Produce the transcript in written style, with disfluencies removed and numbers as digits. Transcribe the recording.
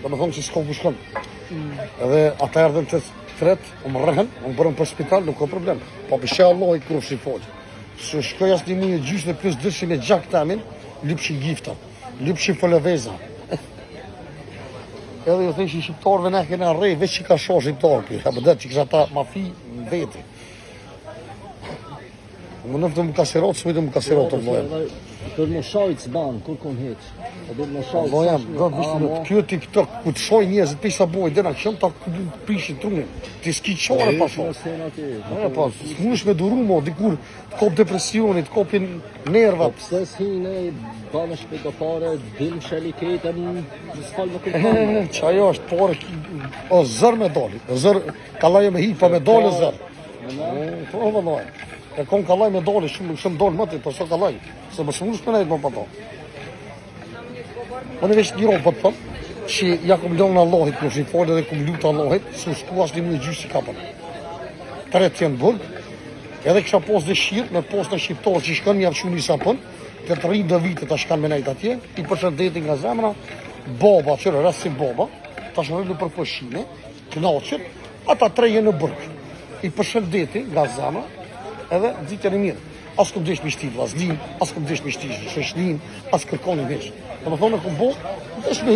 Do me thonë që s'ka ku shkon. Edhe ata erdhen të tret, më rrehen, më bërën për spital, nuk ka problem. Po për Allah i kurë si folë. Se shkoj asë një mujë gjysë dhe plus dërshim e gjak tamin, lypshin gifta, lypshin fëllëveza. Edhe ju thëshin shqiptarëve ne kena rrej, veç që ka shoh shqiptarë për, ha bëdet që kësha ta mafi në veti. Më nëftë më kasirot, s'mujtë më kasirot të vlojëm. Kër më shajtë s'banë, kur kon heq. Vlojëm, kjo TikTok, ku të shoj njëzit, për sa boj, dena këshëm ta prishin trunin. Ti s'ki qare pa shoh. Pa, s'munesh me duru mo, dikur të kop depresionit, të kopin nervat. Pse s'hine, banë shpetopare, dim sheliketën, s'fal më kërkanë. Që ajo është pare, o zër me doli, zër, kalaje me hi, pa me doli zër. Po, vëllaj. E kom kalaj me doli, shumë doli më të, për së kalaj, se më shumë shpe nejtë më për to. Më në veç një ropë për thëmë, që ja kom lënë Allahit, në shumë folë edhe kom lutë Allahit, së shku asë një më gjysë i kapën. Tret janë burg, edhe kësha pos dëshirë, me pos në shqiptarë që shkën një avqu një sapën, të të rrinë dhe vitet të shkanë me nejtë atje, i përshëndetin nga zemra, baba, qërë rrës si baba, ta shërëllu për pëshime, knaqët, ata tre jenë në burg. I përshëndetin nga zemra, edhe dzitën e mirë. Asë këm dhesh me shti vlasdin, asë këm dhesh me shti shëshlin, asë kërkoni vesh. Dhe më thonë e këm bo, dhesh me